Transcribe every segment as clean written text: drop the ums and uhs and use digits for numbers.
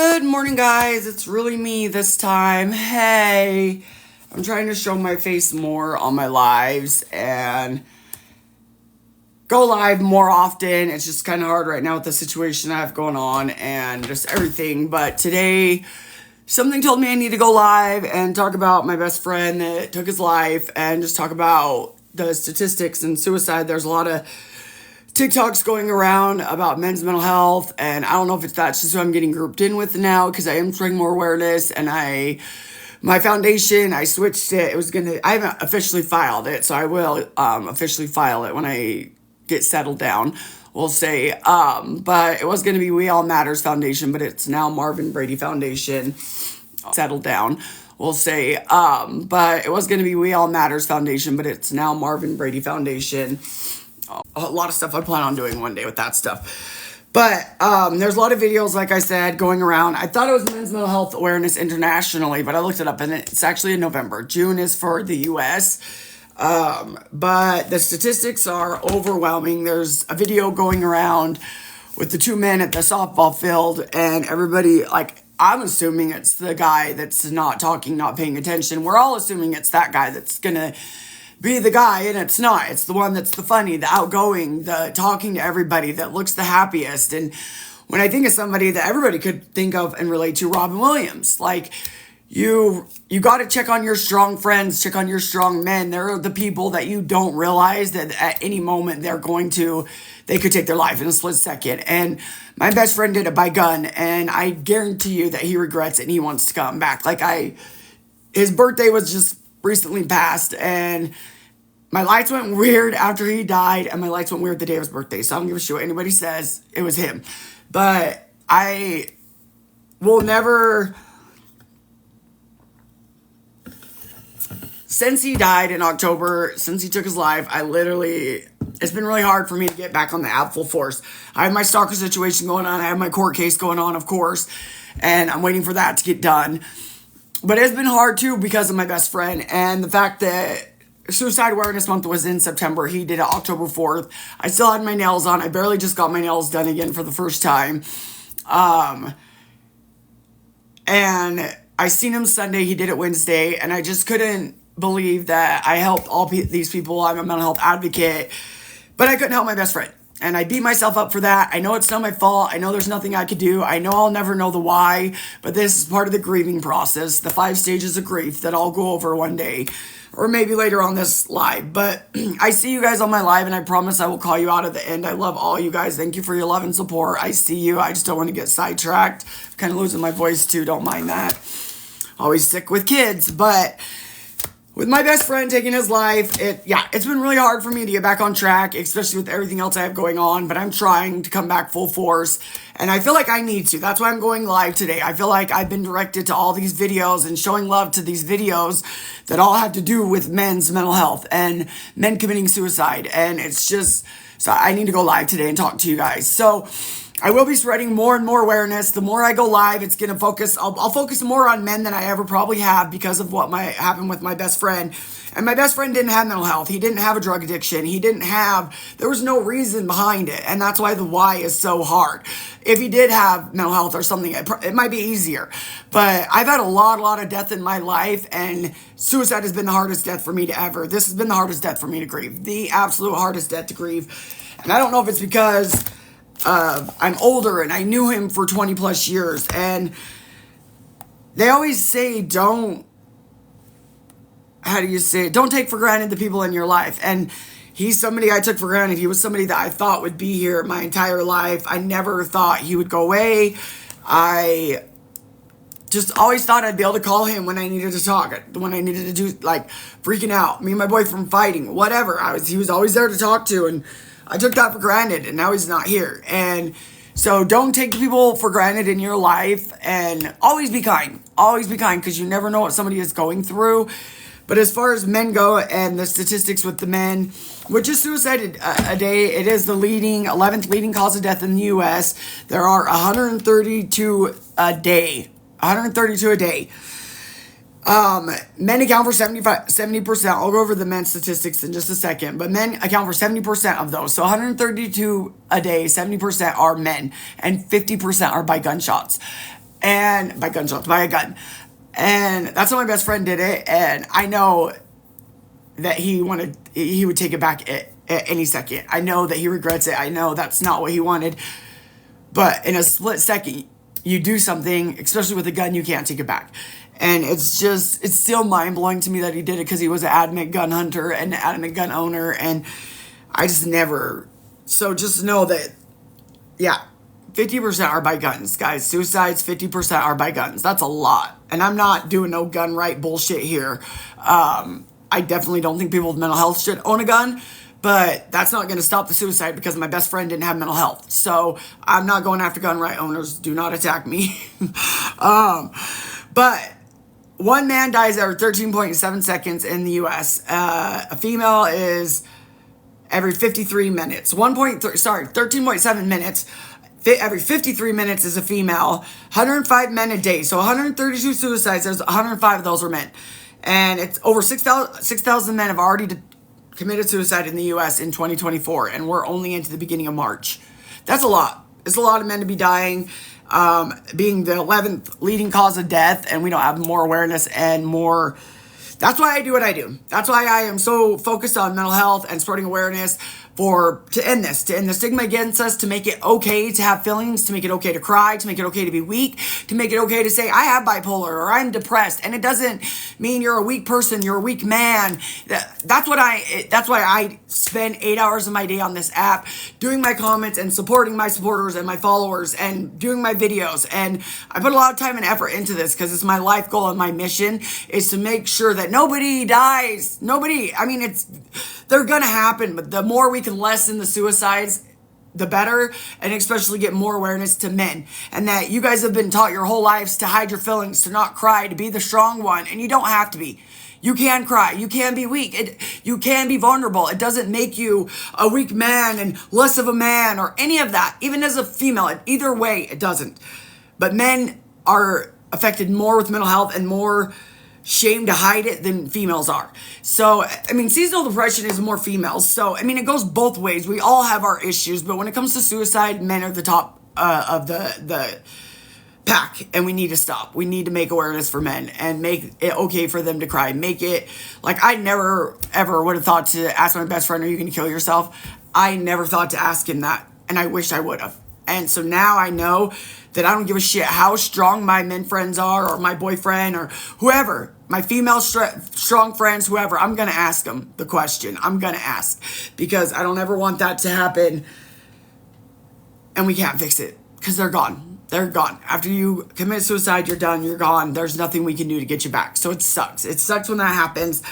Good morning, guys. It's really me this time. Hey, I'm trying to show my face more on my lives and go live more often. It's just kind of hard right now with the situation I have going on and just everything. But today, something told me I need to go live and talk about my best friend that took his life and just talk about the statistics and suicide. There's a lot of TikToks going around about men's mental health, and I don't know if that's just who I'm getting grouped in with now because I am trying more awareness. And my foundation, I switched it. I haven't officially filed it, so I will officially file it when I get settled down, we'll say. But it was gonna be We All Matters Foundation, but it's now Marvin Brady Foundation. Settled down, we'll say. But it was gonna be We All Matters Foundation, but it's now Marvin Brady Foundation. A lot of stuff I plan on doing one day with that stuff. But there's a lot of videos, like I said, going around. I thought it was Men's Mental Health Awareness internationally, but I looked it up and it's actually in November. June is for the US. But the statistics are overwhelming. There's a video going around with the two men at the softball field, and everybody, I'm assuming it's the guy that's not talking, not paying attention. We're all assuming it's that guy that's gonna be the guy, and it's not. It's the one that's the funny, the outgoing, the talking to everybody, that looks the happiest. And when I think of somebody that everybody could think of and relate to, Robin Williams. You got to check on your strong friends, check on your strong men. They're the people that you don't realize that at any moment they could take their life in a split second. And my best friend did it by gun, and I guarantee you that he regrets it and he wants to come back. His birthday was just recently passed, and my lights went weird after he died, and my lights went weird the day of his birthday, so I don't give a shit what anybody says. It was him. But I will never, since he died in October, since he took his life, it's been really hard for me to get back on the app full force. I have my stalker situation going on, I have my court case going on, of course, and I'm waiting for that to get done. But it's been hard, too, because of my best friend and the fact that Suicide Awareness Month was in September. He did it October 4th. I still had my nails on. I barely just got my nails done again for the first time. And I seen him Sunday. He did it Wednesday. And I just couldn't believe that I helped all these people. I'm a mental health advocate. But I couldn't help my best friend. And I beat myself up for that. I know it's not my fault. I know there's nothing I could do. I know I'll never know the why. But this is part of the grieving process. The 5 stages of grief that I'll go over one day. Or maybe later on this live. But I see you guys on my live, and I promise I will call you out at the end. I love all you guys. Thank you for your love and support. I see you. I just don't want to get sidetracked. I'm kind of losing my voice too. Don't mind that. Always sick with kids. But with my best friend taking his life, it's been really hard for me to get back on track, especially with everything else I have going on, but I'm trying to come back full force, and I feel like I need to. That's why I'm going live today. I feel like I've been directed to all these videos and showing love to these videos that all have to do with men's mental health and men committing suicide, and so I need to go live today and talk to you guys. So I will be spreading more and more awareness. The more I go live, it's going to focus. I'll focus more on men than I ever probably have because of what happened with my best friend. And my best friend didn't have mental health. He didn't have a drug addiction. There was no reason behind it. And that's why the why is so hard. If he did have mental health or something, it might be easier. But I've had a lot of death in my life, and suicide has been the hardest death for me to ever. This has been the hardest death for me to grieve. The absolute hardest death to grieve. And I don't know if it's because I'm older and I knew him for 20 plus years, and they always say don't take for granted the people in your life. And he's somebody I took for granted. He was somebody that I thought would be here my entire life. I never thought he would go away. I just always thought I'd be able to call him when I needed to talk, when I needed to do, freaking out, me and my boyfriend fighting, whatever. He was always there to talk to, and I took that for granted, and now he's not here. And so don't take people for granted in your life, and always be kind. Always be kind, because you never know what somebody is going through. But as far as men go and the statistics with the men, which is suicide a day, it is the 11th leading cause of death in the U.S. There are 132 a day. 132 a day. Men account for 70%. I'll go over the men's statistics in just a second, but men account for 70% of those. So 132 a day, 70% are men, and 50% are by gunshots. And by gunshots, by a gun. And that's how my best friend did it. And I know that he would take it back at any second. I know that he regrets it. I know that's not what he wanted. But in a split second, you do something, especially with a gun, you can't take it back. And it's still mind-blowing to me that he did it, because he was an adamant gun hunter and an adamant gun owner. And I just never. So just know that, yeah, 50% are by guns, guys. Suicides, 50% are by guns. That's a lot. And I'm not doing no gun right bullshit here. I definitely don't think people with mental health should own a gun, but that's not going to stop the suicide, because my best friend didn't have mental health. So I'm not going after gun right owners. Do not attack me. But one man dies every 13.7 seconds in the U.S. A female is every 53 minutes. 13.7 minutes. Every 53 minutes is a female. 105 men a day. So 132 suicides. There's 105 of those are men. And it's over 6,000 men have already committed suicide in the U.S. in 2024. And we're only into the beginning of March. That's a lot. It's a lot of men to be dying. Being the 11th leading cause of death. And we don't have more awareness and more. That's why I do what I do. That's why I am so focused on mental health and spreading awareness to end the stigma against us, to make it okay to have feelings, to make it okay to cry, to make it okay to be weak, to make it okay to say, I have bipolar or I'm depressed. And it doesn't mean you're a weak person, you're a weak man. That's why I spend 8 hours of my day on this app doing my comments and supporting my supporters and my followers and doing my videos. And I put a lot of time and effort into this, because it's my life goal and my mission is to make sure that nobody dies. They're going to happen, but the more we can lessen the suicides, the better, and especially get more awareness to men. And that you guys have been taught your whole lives to hide your feelings, to not cry, to be the strong one, and you don't have to be. You can cry. You can be weak. You can be vulnerable. It doesn't make you a weak man and less of a man or any of that. Even as a female, either way, it doesn't. But men are affected more with mental health and more shame to hide it than females are. So, seasonal depression is more females. So, it goes both ways. We all have our issues, but when it comes to suicide, men are the top of the pack, and we need to stop. We need to make awareness for men and make it okay for them to cry. Make it like, I never ever would have thought to ask my best friend, are you going to kill yourself? I never thought to ask him that, and I wish I would have. And so now I know that I don't give a shit how strong my men friends are, or my boyfriend, or whoever, my female strong friends, whoever. I'm going to ask them the question. I'm going to ask, because I don't ever want that to happen and we can't fix it, because they're gone. They're gone. After you commit suicide, you're done. You're gone. There's nothing we can do to get you back. So it sucks. It sucks when that happens.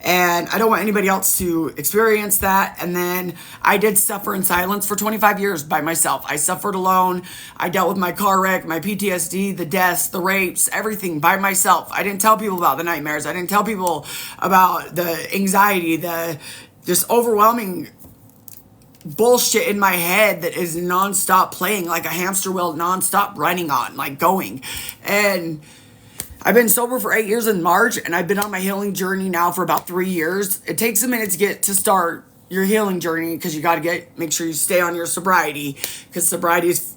And I don't want anybody else to experience that. And then I did suffer in silence for 25 years by myself. I suffered alone. I dealt with my car wreck, my PTSD, the deaths, the rapes, everything by myself. I didn't tell people about the nightmares. I didn't tell people about the anxiety, the just overwhelming bullshit in my head that is nonstop playing like a hamster wheel, nonstop running on, like going. And I've been sober for 8 years in March, and I've been on my healing journey now for about 3 years. It takes a minute to start your healing journey, because you got to make sure you stay on your sobriety, because sobriety is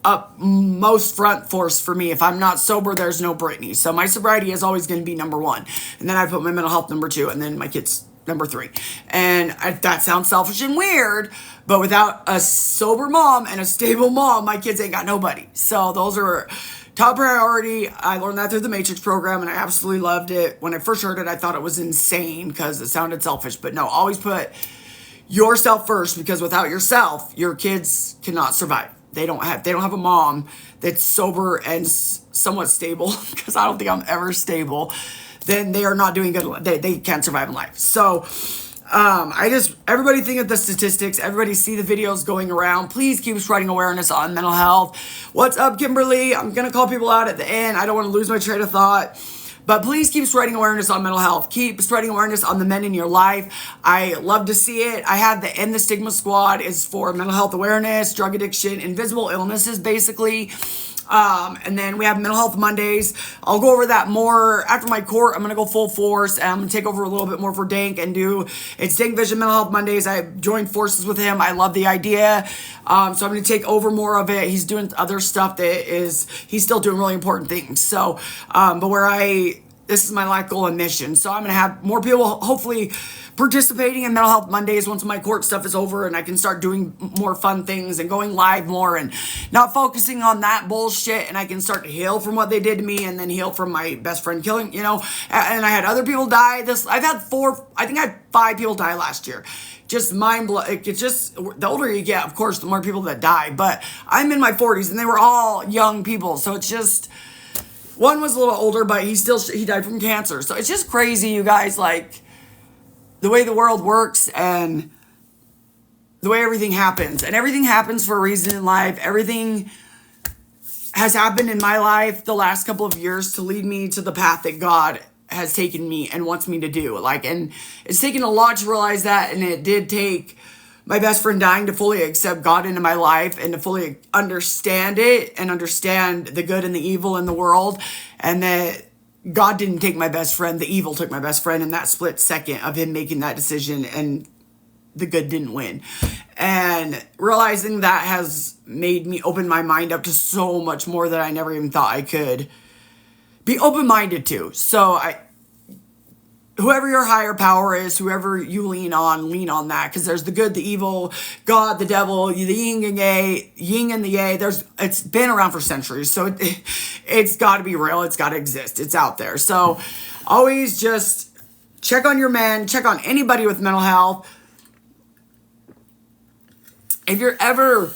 up most front force for me. If I'm not sober, there's no Brittany. So my sobriety is always going to be number one. And then I put my mental health number 2, and then my kids number 3. And that sounds selfish and weird, but without a sober mom and a stable mom, my kids ain't got nobody. So those are top priority. I learned that through the Matrix program, and I absolutely loved it. When I first heard it, I thought it was insane because it sounded selfish. But no, always put yourself first, because without yourself, your kids cannot survive. They don't have a mom that's sober and somewhat stable, because I don't think I'm ever stable. Then they are not doing good. They can't survive in life. So everybody think of the statistics. Everybody see the videos going around. Please keep spreading awareness on mental health. What's up, Kimberly? I'm going to call people out at the end. I don't want to lose my train of thought. But please keep spreading awareness on mental health. Keep spreading awareness on the men in your life. I love to see it. I have the End the Stigma Squad is for mental health awareness, drug addiction, invisible illnesses, basically. And then we have Mental Health Mondays. I'll go over that more after my court. I'm going to go full force, and I'm going to take over a little bit more for Dank and do it's Dank Vision Mental Health Mondays. I joined forces with him. I love the idea. So I'm going to take over more of it. He's doing other stuff he's still doing really important things. So, this is my life goal and mission. So I'm going to have more people hopefully participating in Mental Health Mondays once my court stuff is over and I can start doing more fun things and going live more and not focusing on that bullshit, and I can start to heal from what they did to me and then heal from my best friend killing, and I had other people die. I had 5 people die last year. Just mind blowing. It's just, the older you get, of course, the more people that die, but I'm in my 40s and they were all young people. So it's just, one was a little older, but he died from cancer. So it's just crazy, you guys, like the way the world works and the way everything happens. And everything happens for a reason in life. Everything has happened in my life the last couple of years to lead me to the path that God has taken me and wants me to do. And it's taken a lot to realize that, and it did take my best friend dying to fully accept God into my life and to fully understand it and understand the good and the evil in the world, and that God didn't take my best friend, the evil took my best friend in that split second of him making that decision, and the good didn't win. And realizing that has made me open my mind up to so much more that I never even thought I could be open-minded to. So whoever your higher power is, whoever you lean on that, because there's the good, the evil, God, the devil, the yin and the yang. It's been around for centuries, so it's got to be real. It's got to exist. It's out there. So always just check on your men, check on anybody with mental health. If you're ever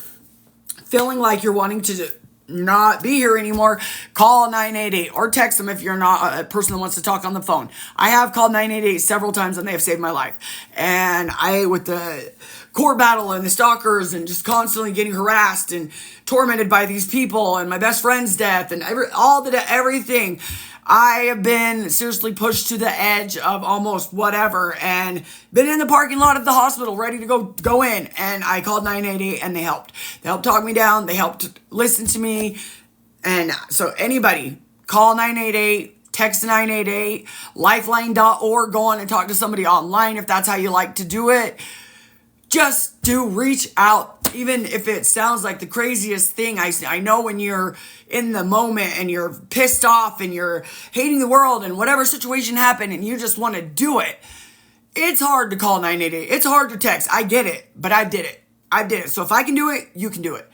feeling like you're wanting to not be here anymore, call 988 or text them if you're not a person that wants to talk on the phone. I have called 988 several times and they have saved my life. And with the court battle and the stalkers and just constantly getting harassed and tormented by these people and my best friend's death and everything, I have been seriously pushed to the edge of almost whatever and been in the parking lot of the hospital ready to go in. And I called 988 and they helped. They helped talk me down. They helped listen to me. And so anybody, call 988, text 988, lifeline.org, go on and talk to somebody online if that's how you like to do it. Just reach out, even if it sounds like the craziest thing. I know when you're in the moment and you're pissed off and you're hating the world and whatever situation happened and you just want to do it, it's hard to call 988. It's hard to text. I get it, but I did it. So if I can do it, you can do it.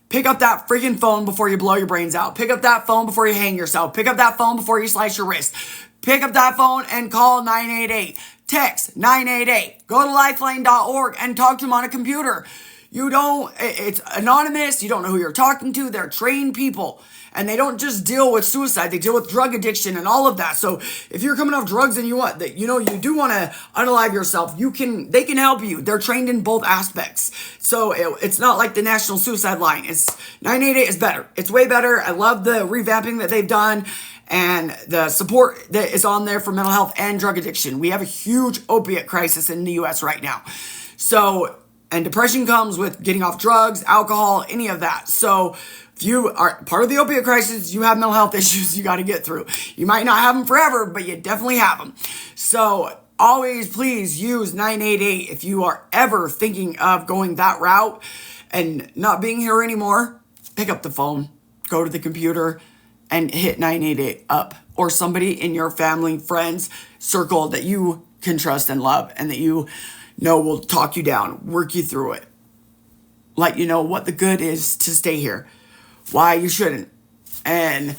Pick up that freaking phone before you blow your brains out. Pick up that phone before you hang yourself. Pick up that phone before you slice your wrist. Pick up that phone and call 988. Text 988. Go to lifeline.org and talk to them on a computer. It's anonymous. You don't know who you're talking to. They're trained people. And they don't just deal with suicide. They deal with drug addiction and all of that. So if you're coming off drugs and you do want to unalive yourself, they can help you. They're trained in both aspects. So it's not like the National Suicide Line. 988 is better. It's way better. I love the revamping that they've done and the support that is on there for mental health and drug addiction. We have a huge opiate crisis in the U.S. right now. So, and depression comes with getting off drugs, alcohol, any of that. So if you are part of the opiate crisis, you have mental health issues you got to get through. You might not have them forever, but you definitely have them. So always please use 988 if you are ever thinking of going that route and not being here anymore. Pick up the phone, go to the computer, and hit 988 up, or somebody in your family, friends, circle that you can trust and love and that you know will talk you down, work you through it. Let you know what the good is to stay here, why you shouldn't. And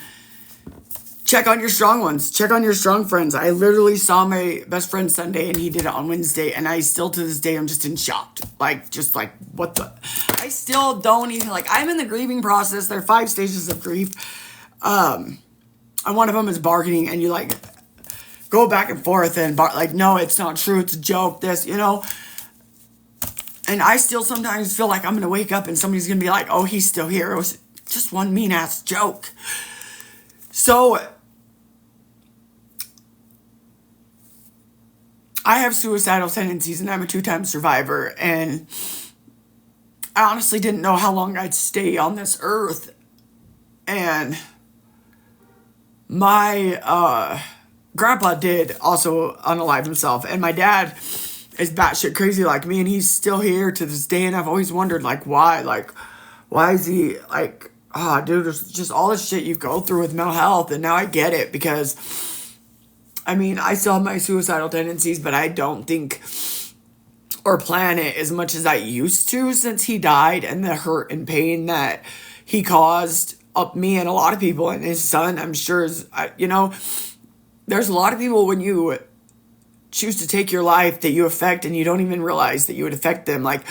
check on your strong ones. Check on your strong friends. I literally saw my best friend Sunday and he did it on Wednesday. And I still to this day, I'm just in shock. What the? I still don't even, I'm in the grieving process. There are 5 stages of grief. And one of them is bargaining, and you go back and forth and no, it's not true. It's a joke. And I still sometimes feel like I'm going to wake up and somebody's going to be like, oh, he's still here. It was just one mean ass joke. So I have suicidal tendencies and I'm a 2-time survivor. And I honestly didn't know how long I'd stay on this earth. And my grandpa did also unalive himself. And my dad is batshit crazy like me, and he's still here to this day. And I've always wondered, like, why? Like, why is he, like, dude, there's just all this shit you go through with mental health. And now I get it, because, I mean, I still have my suicidal tendencies, but I don't think or plan it as much as I used to since he died, and the hurt and pain that he caused up me and a lot of people, and his son, I'm sure, is, you know, there's a lot of people when you choose to take your life that you affect and you don't even realize that you would affect them. Like,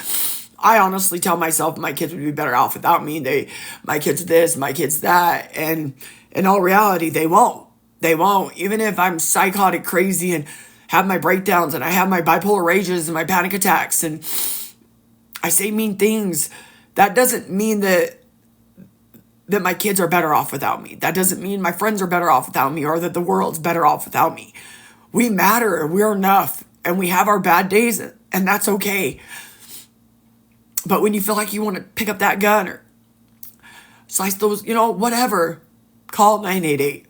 I honestly tell myself my kids would be better off without me. My kids this, my kids that, and in all reality, they won't. They won't. Even if I'm psychotic crazy and have my breakdowns and I have my bipolar rages and my panic attacks and I say mean things, that doesn't mean that my kids are better off without me. That doesn't mean my friends are better off without me, or that the world's better off without me. We matter, we're enough, and we have our bad days, and that's okay. But when you feel like you want to pick up that gun or slice those, you know, whatever, call 988.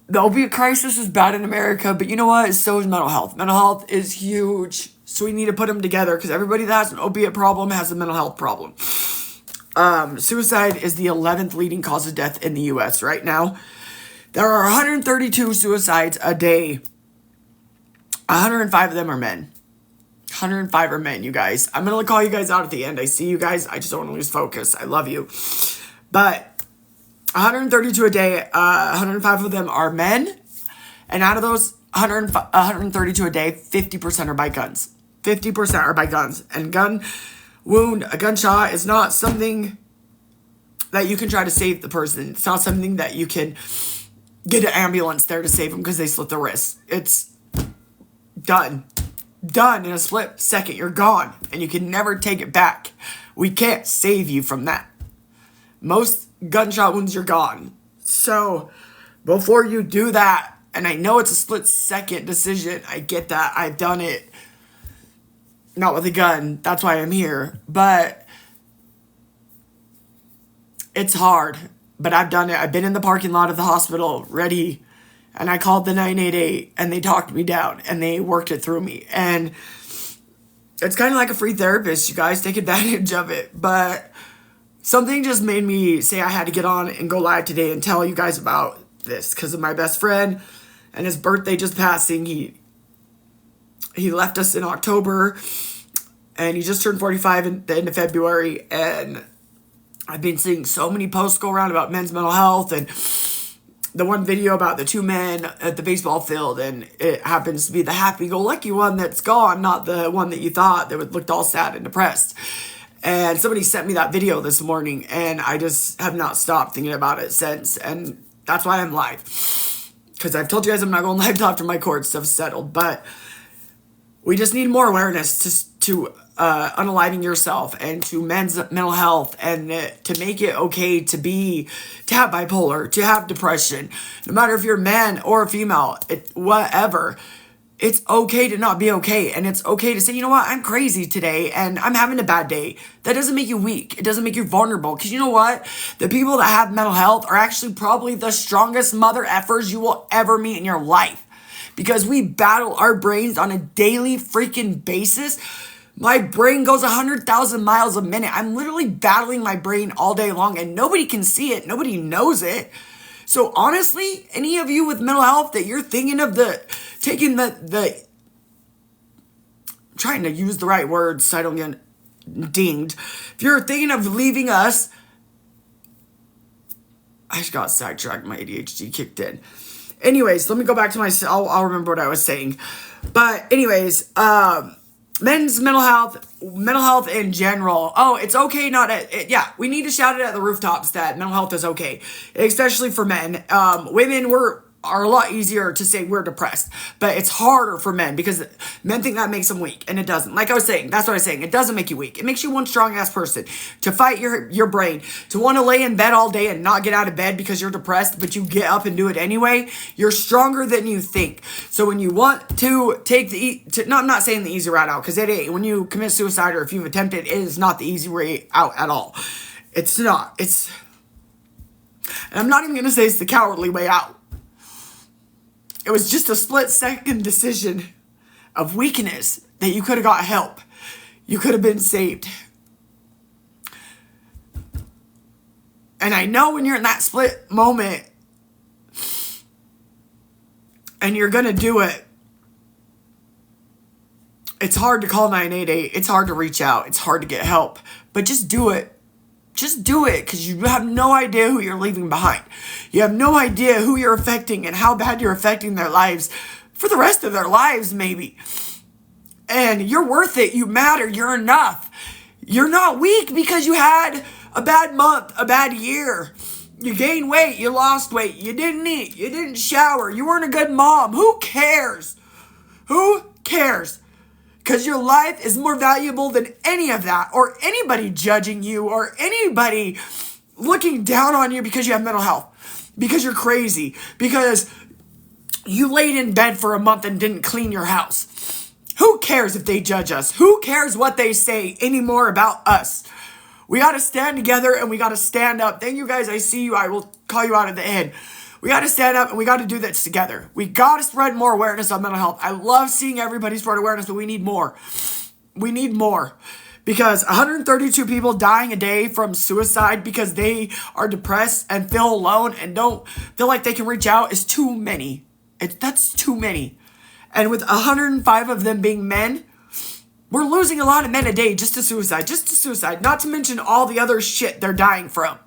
The opiate crisis is bad in America, but you know what? So is mental health. Mental health is huge, so we need to put them together, because everybody that has an opiate problem has a mental health problem. Suicide is the 11th leading cause of death in the U.S. right now. There are 132 suicides a day. 105 of them are men. 105 are men, you guys. I'm going to call you guys out at the end. I see you guys. I just don't want to lose focus. I love you. But 132 a day, 105 of them are men. And out of those 132 a day, 50% are by guns. 50% are by guns. And a gunshot is not something that you can try to save the person. It's not something that you can get an ambulance there to save them because they slit their wrists. It's done. Done in a split second. You're gone. And you can never take it back. We can't save you from that. Most gunshot wounds, you're gone. So, before you do that, and I know it's a split second decision. I get that. I've done it. Not with a gun. That's why I'm here. But it's hard. But I've done it. I've been in the parking lot of the hospital, ready. And I called the 988, and they talked me down, and they worked it through me. And it's kind of like a free therapist. You guys take advantage of it. But something just made me say I had to get on and go live today and tell you guys about this, because of my best friend and his birthday just passing. He left us in October, and he just turned 45 at the end of February. And I've been seeing so many posts go around about men's mental health, and the one video about the two men at the baseball field, and it happens to be the happy-go-lucky one that's gone, not the one that you thought that looked all sad and depressed. And somebody sent me that video this morning, and I just have not stopped thinking about it since, and that's why I'm live. Because I've told you guys I'm not going live till after my court stuff's settled, but we just need more awareness to unaliving yourself and to men's mental health, and to make it okay to have bipolar, to have depression. No matter if you're a man or a female, whatever. It's okay to not be okay, and it's okay to say, you know what, I'm crazy today, and I'm having a bad day. That doesn't make you weak. It doesn't make you vulnerable, because you know what? The people that have mental health are actually probably the strongest mother effers you will ever meet in your life, because we battle our brains on a daily freaking basis. My brain goes 100,000 miles a minute. I'm literally battling my brain all day long, and nobody can see it. Nobody knows it. So honestly, any of you with mental health that you're thinking of taking the trying to use the right words so I don't get dinged. If you're thinking of leaving us, I just got sidetracked. My ADHD kicked in. Anyways, let me go back to I'll remember what I was saying. But anyways, men's mental health in general. Oh, it's okay we need to shout it at the rooftops that mental health is okay, especially for men. Women are a lot easier to say we're depressed, but it's harder for men because men think that makes them weak, and it doesn't. Like I was saying, that's what I was saying. It doesn't make you weak. It makes you one strong-ass person to fight your brain, to want to lay in bed all day and not get out of bed because you're depressed, but you get up and do it anyway. You're stronger than you think. So when you want to take I'm not saying the easy route out, because it ain't. When you commit suicide or if you've attempted, it is not the easy way out at all. It's not. And I'm not even going to say it's the cowardly way out. It was just a split-second decision of weakness that you could have got help. You could have been saved. And I know when you're in that split moment and you're going to do it, it's hard to call 988. It's hard to reach out. It's hard to get help. But just do it. Just do it, because you have no idea who you're leaving behind. You have no idea who you're affecting and how bad you're affecting their lives for the rest of their lives, maybe. And you're worth it. You matter. You're enough. You're not weak because you had a bad month, a bad year. You gained weight. You lost weight. You didn't eat. You didn't shower. You weren't a good mom. Who cares? Who cares? Because your life is more valuable than any of that, or anybody judging you, or anybody looking down on you because you have mental health, because you're crazy, because you laid in bed for a month and didn't clean your house. Who cares if they judge us? Who cares what they say anymore about us? We got to stand together and we got to stand up. Thank you guys. I see you. I will call you out at the end. We got to stand up and we got to do this together. We got to spread more awareness on mental health. I love seeing everybody spread awareness, but we need more. We need more. Because 132 people dying a day from suicide because they are depressed and feel alone and don't feel like they can reach out is too many. That's too many. And with 105 of them being men, we're losing a lot of men a day just to suicide. Just to suicide. Not to mention all the other shit they're dying from.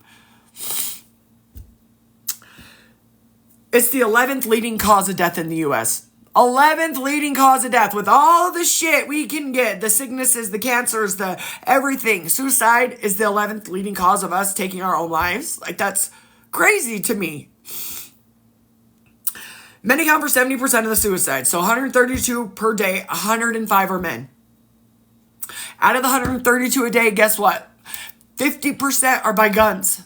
It's the 11th leading cause of death in the U.S. 11th leading cause of death with all the shit we can get. The sicknesses, the cancers, the everything. Suicide is the 11th leading cause of us taking our own lives. Like, that's crazy to me. Men account for 70% of the suicides. So 132 per day, 105 are men. Out of the 132 a day, guess what? 50% are by guns.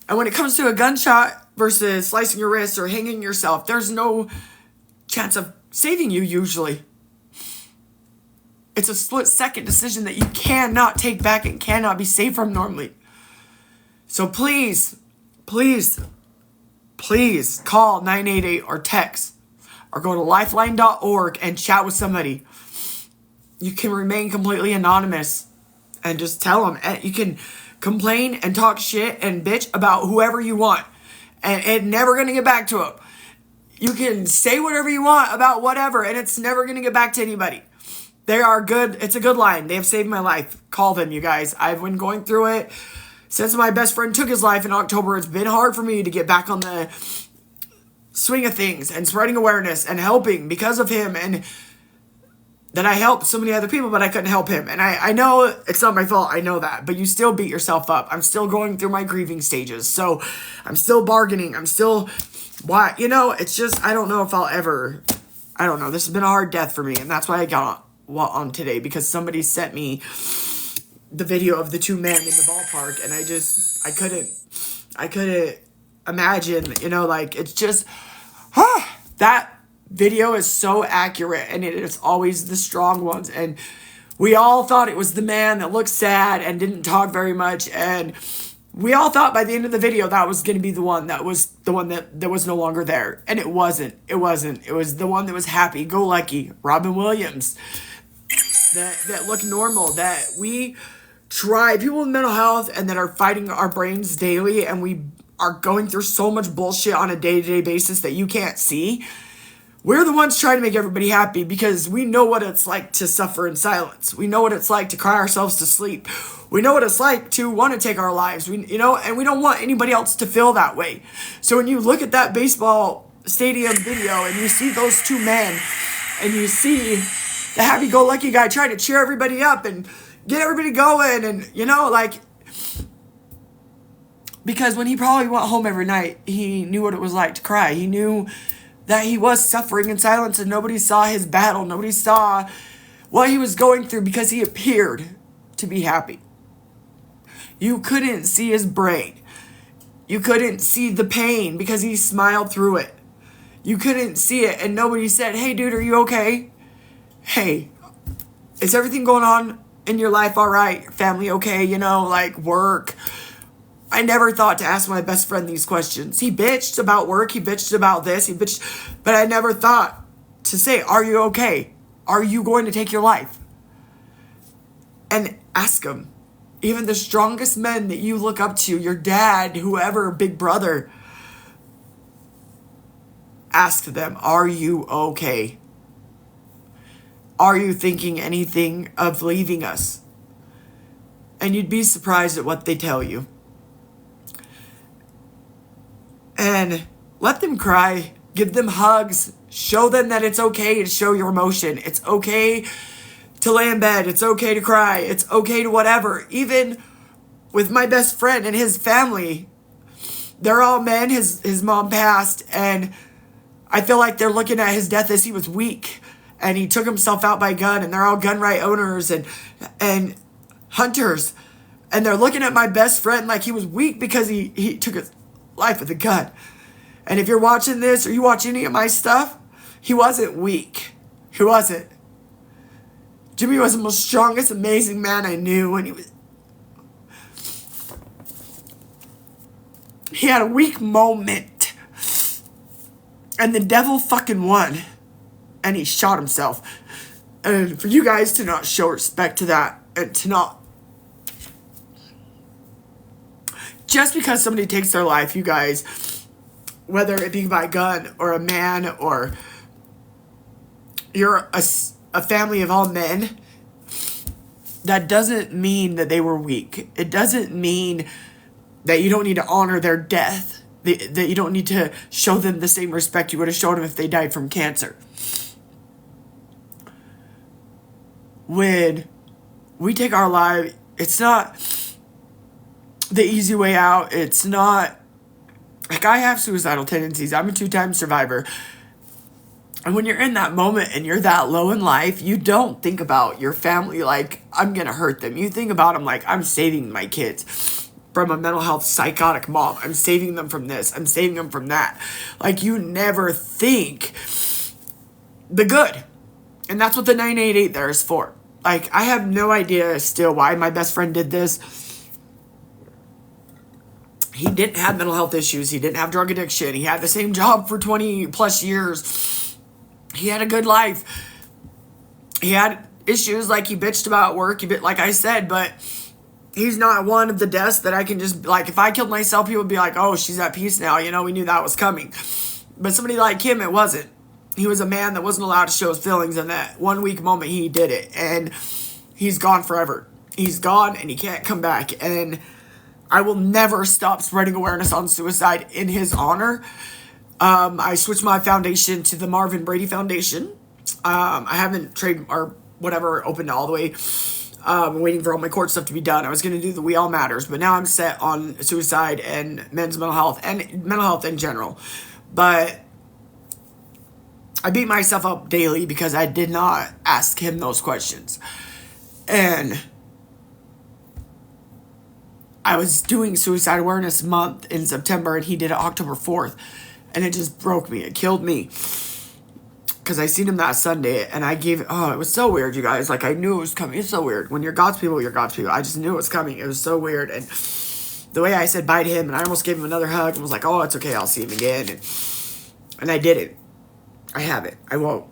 And when it comes to a gunshot versus slicing your wrist or hanging yourself, there's no chance of saving you usually. It's a split-second decision that you cannot take back and cannot be saved from normally. So please, please, please call 988 or text or go to lifeline.org and chat with somebody. You can remain completely anonymous and just tell them. You can complain and talk shit and bitch about whoever you want. And it's never going to get back to them. You can say whatever you want about whatever, and it's never going to get back to anybody. They are good. It's a good line. They have saved my life. Call them, you guys. I've been going through it since my best friend took his life in October. It's been hard for me to get back on the swing of things and spreading awareness and helping because of him. And that I helped so many other people, but I couldn't help him. And I know it's not my fault. I know that. But you still beat yourself up. I'm still going through my grieving stages. So I'm still bargaining. I'm still... Why? You know, it's just... I don't know if I'll ever... I don't know. This has been a hard death for me. And that's why I got on today. Because somebody sent me the video of the two men in the ballpark. And I couldn't imagine, you know, like, it's just... that video is so accurate, and it is always the strong ones. And we all thought it was the man that looked sad and didn't talk very much, and we all thought by the end of the video that was going to be the one that was no longer there. And it wasn't. It was the one that was happy go lucky, Robin Williams, that looked normal, that we try, people with mental health and that are fighting our brains daily, and we are going through so much bullshit on a day-to-day basis that you can't see. We're the ones trying to make everybody happy because we know what it's like to suffer in silence. We know what it's like to cry ourselves to sleep. We know what it's like to want to take our lives. And we don't want anybody else to feel that way. So when you look at that baseball stadium video and you see those two men and you see the happy-go-lucky guy trying to cheer everybody up and get everybody going, and, you know, like, because when he probably went home every night, he knew what it was like to cry. He knew that he was suffering in silence and nobody saw his battle. Nobody saw what he was going through because he appeared to be happy. You couldn't see his brain. You couldn't see the pain because he smiled through it. You couldn't see it, and nobody said, "Hey dude, are you okay? Hey, is everything going on in your life all right? Your family okay? You know, like work, I never thought to ask my best friend these questions. He bitched about work, he bitched about this, he bitched, but I never thought to say, are you okay? Are you going to take your life? And ask him. Even the strongest men that you look up to, your dad, whoever, big brother, ask them, are you okay? Are you thinking anything of leaving us? And you'd be surprised at what they tell you. And let them cry, give them hugs, show them that it's okay to show your emotion. It's okay to lay in bed. It's okay to cry. It's okay to whatever. Even with my best friend and his family, they're all men. His mom passed, and I feel like they're looking at his death as he was weak, and he took himself out by gun, and they're all gun right owners and hunters, and they're looking at my best friend like he was weak because he took his life with a gun. And if you're watching this or you watch any of my stuff, he wasn't weak. He wasn't. Jimmy was the most strongest, amazing man I knew, and he had a weak moment, and the devil fucking won, and he shot himself. And for you guys to not show respect to that, and to not, just because somebody takes their life, you guys, whether it be by gun or a man, or you're a family of all men, that doesn't mean that they were weak. It doesn't mean that you don't need to honor their death, that you don't need to show them the same respect you would have shown them if they died from cancer. When we take our life, it's not the easy way out. It's not, like, I have suicidal tendencies. I'm a 2-time survivor. And when you're in that moment and you're that low in life, you don't think about your family like, I'm going to hurt them. You think about them like, I'm saving my kids from a mental health psychotic mom. I'm saving them from this. I'm saving them from that. Like, you never think the good. And that's what the 988 there is for. Like, I have no idea still why my best friend did this. He didn't have mental health issues. He didn't have drug addiction. He had the same job for 20 plus years. He had a good life. He had issues, like he bitched about work, like I said, but he's not one of the deaths that I can just, like, if I killed myself, people would be like, oh, she's at peace now. You know, we knew that was coming. But somebody like him, it wasn't. He was a man that wasn't allowed to show his feelings, and that 1 week moment he did it, and he's gone forever. He's gone, and he can't come back, and I will never stop spreading awareness on suicide in his honor. I switched my foundation to the Marvin Brady Foundation. I haven't opened all the way. I'm waiting for all my court stuff to be done. I was going to do the We All Matters, but now I'm set on suicide and men's mental health and mental health in general. But I beat myself up daily because I did not ask him those questions. And I was doing Suicide Awareness Month in September, and he did it October 4th. And it just broke me. It killed me. Because I seen him that Sunday, and it was so weird, you guys. Like, I knew it was coming. It's so weird. When you're God's people, you're God's people. I just knew it was coming. It was so weird. And the way I said bye to him, and I almost gave him another hug, and was like, oh, it's okay, I'll see him again. And I didn't. I haven't. I won't.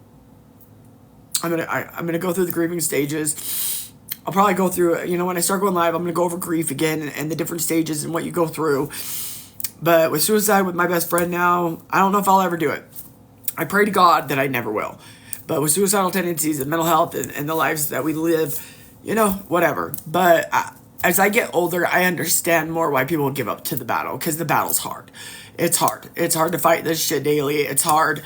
I'm gonna go through the grieving stages. I'll probably go through, when I start going live, I'm gonna go over grief again and the different stages and what you go through. But with suicide with my best friend now, I don't know if I'll ever do it. I pray to God that I never will. But with suicidal tendencies and mental health and the lives that we live, whatever. But as I get older, I understand more why people give up to the battle, because the battle's hard. It's hard. It's hard to fight this shit daily. It's hard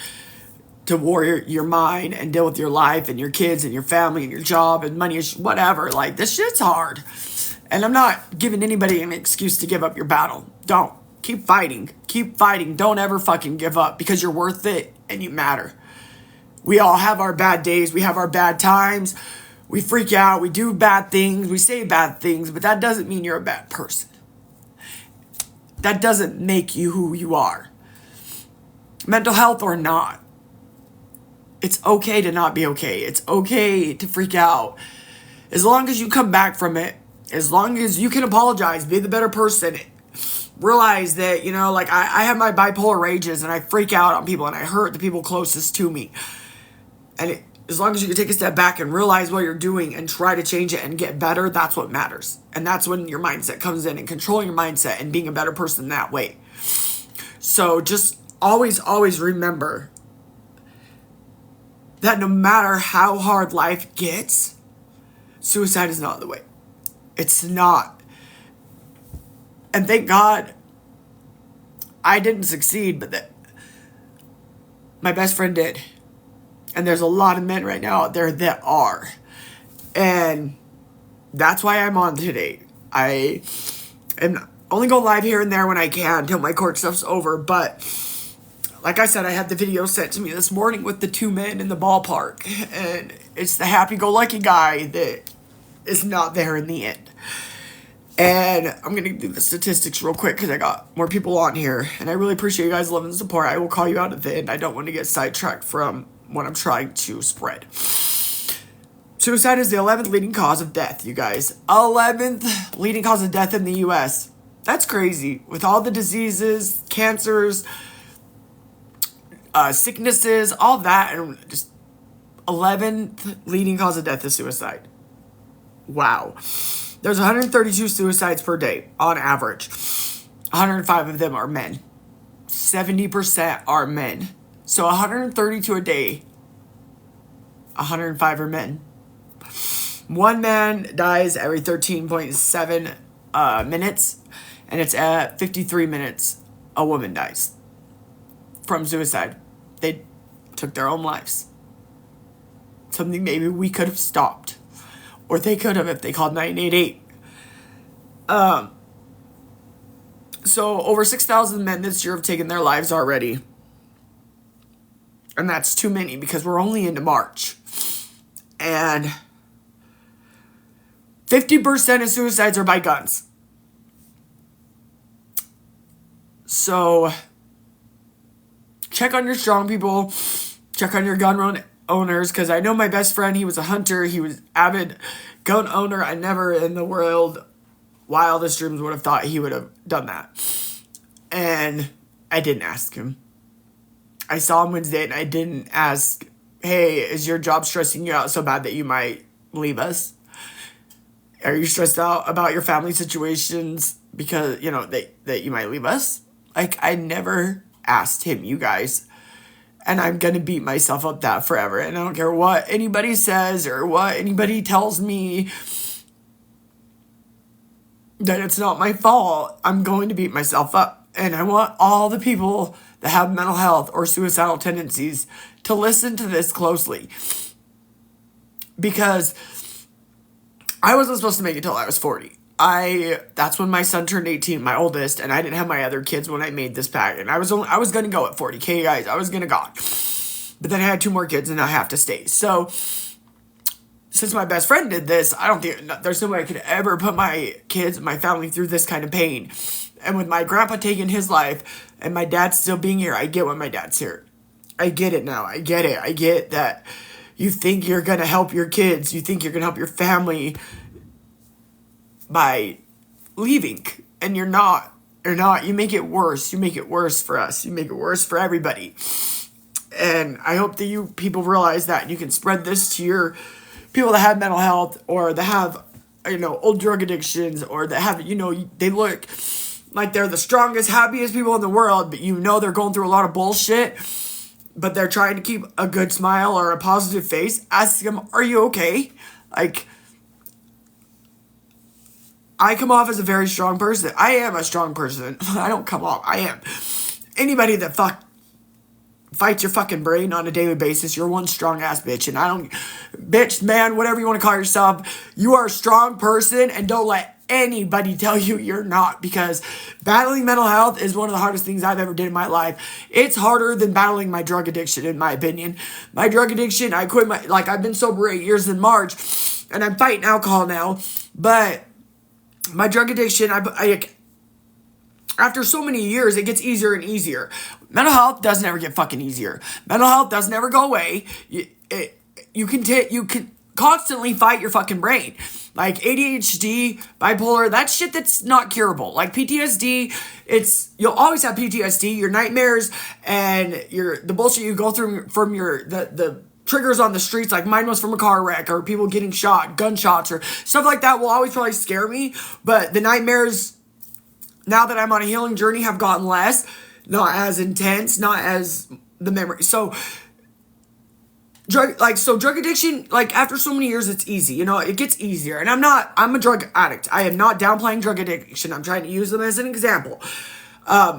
to warrior your mind and deal with your life and your kids and your family and your job and money, whatever. Like, this shit's hard. And I'm not giving anybody an excuse to give up your battle. Don't. Keep fighting. Keep fighting. Don't ever fucking give up, because you're worth it and you matter. We all have our bad days. We have our bad times. We freak out. We do bad things. We say bad things. But that doesn't mean you're a bad person. That doesn't make you who you are. Mental health or not. It's okay to not be okay. It's okay to freak out. As long as you come back from it, as long as you can apologize, be the better person, realize that, you know, like I have my bipolar rages and I freak out on people and I hurt the people closest to me. And as long as you can take a step back and realize what you're doing and try to change it and get better, that's what matters. And that's when your mindset comes in, and controlling your mindset and being a better person that way. So just always remember that no matter how hard life gets, suicide is not the way. It's not. And thank God I didn't succeed, but that my best friend did. And there's a lot of men right now out there that are. And that's why I'm on today. I am only go live here and there when I can until my court stuff's over. But like I said, I had the video sent to me this morning with the 2 men in the ballpark. And it's the happy-go-lucky guy that is not there in the end. And I'm going to do the statistics real quick because I got more people on here. And I really appreciate you guys' love and support. I will call you out at the end. I don't want to get sidetracked from what I'm trying to spread. Suicide is the 11th leading cause of death, you guys. 11th leading cause of death in the U.S. That's crazy. With all the diseases, cancers, sicknesses, all that, and just 11th leading cause of death is suicide. Wow. There's 132 suicides per day on average. 105 of them are men. 70% are men. So 132 a day. 105 are men. One man dies every 13.7 minutes. And it's at 53 minutes a woman dies from suicide. They took their own lives. Something maybe we could have stopped. Or they could have if they called 988. So over 6,000 men this year have taken their lives already. And that's too many because we're only into March. And 50% of suicides are by guns. So check on your strong people. Check on your gun owners, because I know my best friend, he was a hunter, he was avid gun owner. I never in the world, wildest dreams, would have thought he would have done that. And I didn't ask him. I saw him Wednesday and I didn't ask, hey, is your job stressing you out so bad that you might leave us? Are you stressed out about your family situations because, you know, that you might leave us? Like, I never asked him, you guys. And I'm going to beat myself up that forever. And I don't care what anybody says or what anybody tells me that it's not my fault. I'm going to beat myself up. And I want all the people that have mental health or suicidal tendencies to listen to this closely. Because I wasn't supposed to make it till I was 40. That's when my son turned 18, my oldest, and I didn't have my other kids when I made this pact. And I was going to go at 40K, guys. I was going to go. But then I had 2 more kids and I have to stay. So since my best friend did this, I don't think there's no way I could ever put my kids and my family through this kind of pain. And with my grandpa taking his life and my dad still being here, I get why my dad's here. I get it now. I get it. I get that you think you're going to help your kids. You think you're going to help your family by leaving, and you're not. You make it worse. You make it worse for us. You make it worse for everybody. And I hope that you people realize that you can spread this to your people that have mental health or that have, you know, old drug addictions, or that have, you know, they look like they're the strongest, happiest people in the world, but you know they're going through a lot of bullshit, but they're trying to keep a good smile or a positive face. Ask them, are you okay? Like, I come off as a very strong person. I am a strong person. I don't come off. I am. Anybody that fights your fucking brain on a daily basis, you're one strong ass bitch. And I don't, bitch, man, whatever you want to call yourself, you are a strong person, and don't let anybody tell you you're not, because battling mental health is one of the hardest things I've ever did in my life. It's harder than battling my drug addiction, in my opinion. My drug addiction, I quit I've been sober 8 years in March, and I'm fighting alcohol now, but my drug addiction, after so many years, it gets easier and easier. Mental health doesn't ever get fucking easier. Mental health doesn't ever go away. You can constantly fight your fucking brain. Like ADHD, bipolar, that's shit that's not curable. Like PTSD, you'll always have PTSD, your nightmares and the bullshit you go through from the triggers on the streets, like mine was from a car wreck or people getting shot, gunshots or stuff like that will always probably scare me. But the nightmares, now that I'm on a healing journey, have gotten less, not as intense, not as the memory. So drug addiction, like after so many years, it's easy, it gets easier. And I'm a drug addict. I am not downplaying drug addiction. I'm trying to use them as an example.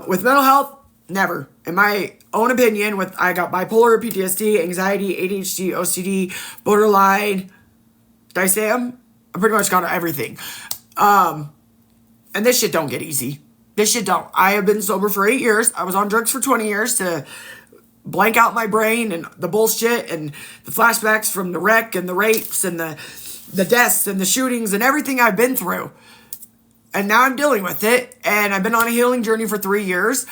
With mental health, never. In my own opinion, I got bipolar, PTSD, anxiety, ADHD, OCD, borderline. Did I say them? I pretty much got everything. And this shit don't get easy. This shit don't. I have been sober for 8 years. I was on drugs for 20 years to blank out my brain and the bullshit and the flashbacks from the wreck and the rapes and the deaths and the shootings and everything I've been through. And now I'm dealing with it. And I've been on a healing journey for 3 years.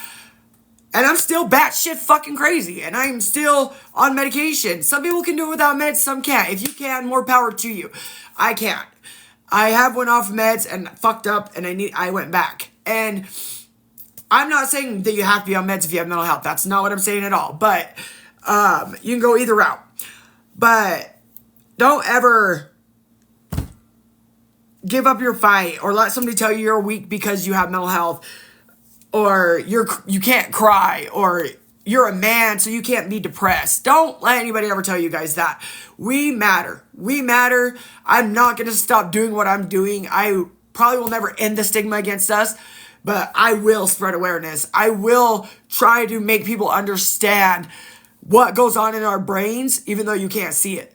And I'm still batshit fucking crazy. And I'm still on medication. Some people can do it without meds, some can't. If you can, more power to you. I can't. I have went off meds and fucked up and I went back. And I'm not saying that you have to be on meds if you have mental health. That's not what I'm saying at all. But you can go either route. But don't ever give up your fight or let somebody tell you you're weak because you have mental health, or you can't cry, or you're a man so you can't be depressed. Don't let anybody ever tell you guys that. We matter. We matter. I'm not going to stop doing what I'm doing. I probably will never end the stigma against us, but I will spread awareness. I will try to make people understand what goes on in our brains, even though you can't see it.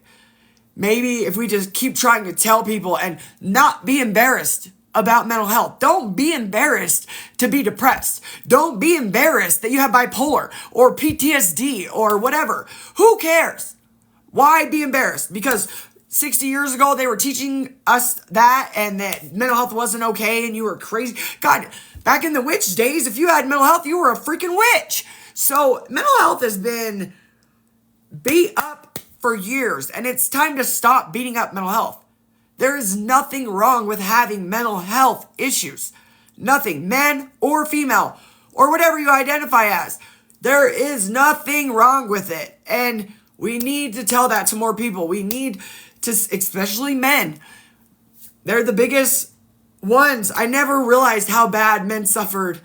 Maybe if we just keep trying to tell people and not be embarrassed about mental health. Don't be embarrassed to be depressed. Don't be embarrassed that you have bipolar or PTSD or whatever. Who cares? Why be embarrassed? Because 60 years ago, they were teaching us that and that mental health wasn't okay and you were crazy. God, back in the witch days, if you had mental health, you were a freaking witch. So mental health has been beat up for years, and it's time to stop beating up mental health. There is nothing wrong with having mental health issues. Nothing. Men or female or whatever you identify as. There is nothing wrong with it. And we need to tell that to more people. We need to, especially men. They're the biggest ones. I never realized how bad men suffered.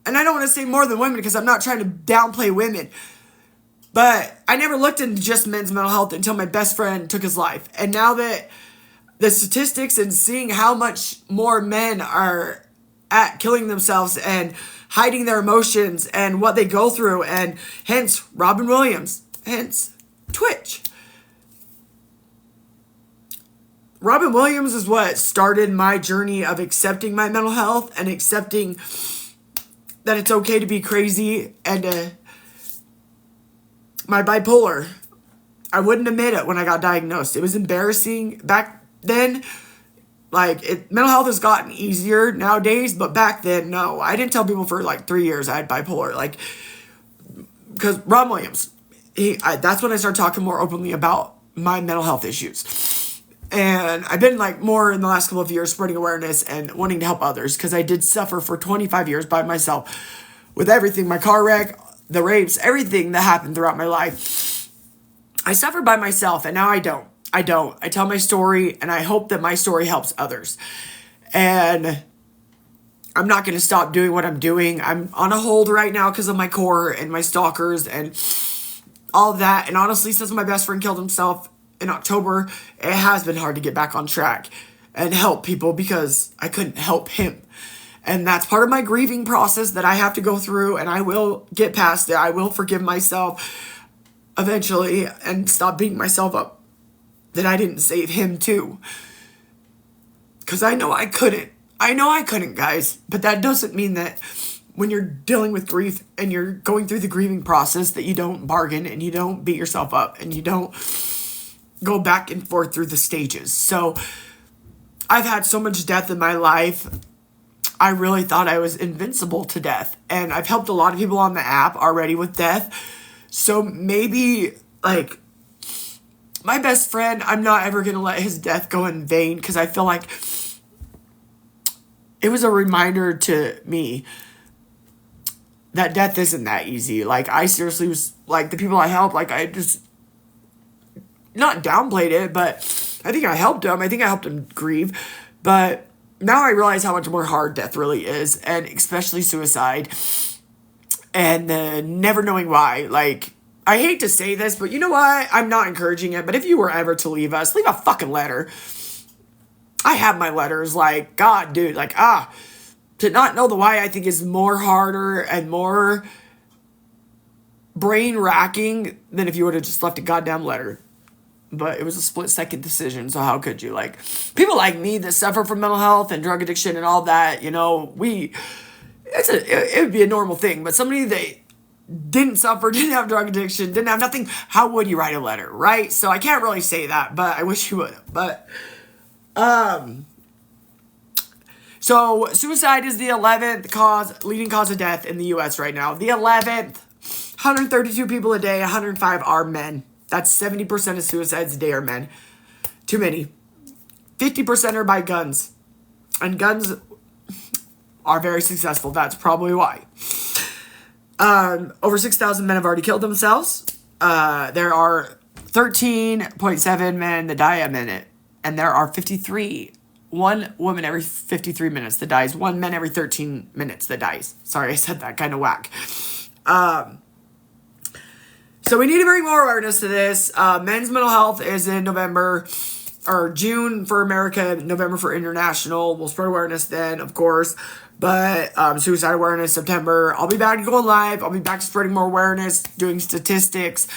And I don't want to say more than women because I'm not trying to downplay women. But I never looked into just men's mental health until my best friend took his life. And now that the statistics and seeing how much more men are at killing themselves and hiding their emotions and what they go through, and hence Robin Williams, hence Twitch. Robin Williams is what started my journey of accepting my mental health and accepting that it's okay to be crazy and my bipolar. I wouldn't admit it when I got diagnosed. It was embarrassing back then. Mental health has gotten easier nowadays, but back then, no. I didn't tell people for 3 years I had bipolar. Because Ron Williams, that's when I started talking more openly about my mental health issues. And I've been more in the last couple of years spreading awareness and wanting to help others, because I did suffer for 25 years by myself with everything, my car wreck, the rapes, everything that happened throughout my life. I suffered by myself, and now I don't. I tell my story, and I hope that my story helps others. And I'm not going to stop doing what I'm doing. I'm on a hold right now because of my core and my stalkers and all of that. And honestly, since my best friend killed himself in October, it has been hard to get back on track and help people because I couldn't help him. And that's part of my grieving process that I have to go through, and I will get past it. I will forgive myself eventually and stop beating myself up that I didn't save him too. Because I know I couldn't. I know I couldn't, guys. But that doesn't mean that when you're dealing with grief and you're going through the grieving process that you don't bargain and you don't beat yourself up and you don't go back and forth through the stages. So I've had so much death in my life. I really thought I was invincible to death. And I've helped a lot of people on the app already with death. So maybe, my best friend, I'm not ever going to let his death go in vain, because I feel like it was a reminder to me that death isn't that easy. Like, I seriously was, like, the people I helped, like, I just, not downplayed it, but I think I helped him. I think I helped him grieve. But now I realize how much more hard death really is, and especially suicide, and the never knowing why. Like, I hate to say this, but you know what? I'm not encouraging it, but if you were ever to leave us, leave a fucking letter. I have my letters, like, God, dude, like, to not know the why, I think, is more harder and more brain-racking than if you would have just left a goddamn letter. But it was a split-second decision, so how could you? Like, people like me that suffer from mental health and drug addiction and all that, you know, it would be a normal thing. But somebody that didn't suffer, didn't have drug addiction, didn't have nothing, how would you write a letter, right? So I can't really say that, but I wish you would have. But, so suicide is the 11th leading cause of death in the U.S. right now. The 11th, 132 people a day, 105 are men. That's 70% of suicides a day are men. Too many. 50% are by guns. And guns are very successful. That's probably why. Over 6,000 men have already killed themselves. There are 13.7 men that die a minute. And there are 53. One woman every 53 minutes that dies. One man every 13 minutes that dies. Sorry, I said that kind of whack. So we need to bring more awareness to this. Men's mental health is in November, or June for America, November for international. We'll spread awareness then, of course. But suicide awareness, September. I'll be back going live. I'll be back spreading more awareness, doing statistics.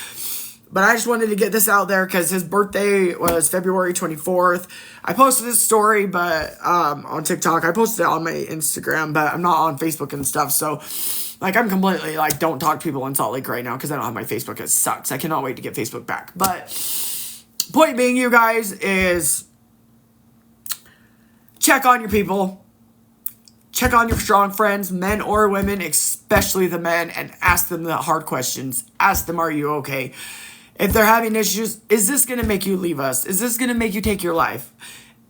But I just wanted to get this out there because his birthday was February 24th. I posted this story but on TikTok. I posted it on my Instagram, but I'm not on Facebook and stuff. So, like, I'm completely, like, don't talk to people in Salt Lake right now because I don't have my Facebook. It sucks. I cannot wait to get Facebook back. But point being, you guys, is check on your people. Check on your strong friends, men or women, especially the men, and ask them the hard questions. Ask them, are you okay? If they're having issues, is this going to make you leave us? Is this going to make you take your life?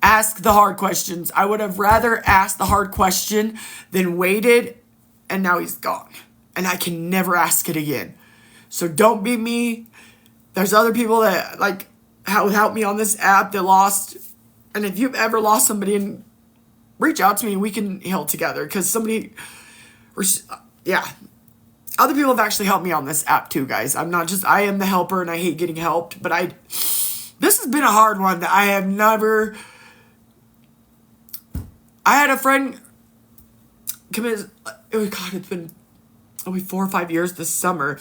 Ask the hard questions. I would have rather asked the hard question than waited, and now he's gone. And I can never ask it again. So don't be me. There's other people that, like, help me on this app that lost. And if you've ever lost somebody, and reach out to me, we can heal together. Because other people have actually helped me on this app too, guys. I am the helper and I hate getting helped. But this has been a hard one that I have never. I had a friend commit. It's been 4 or 5 years this summer.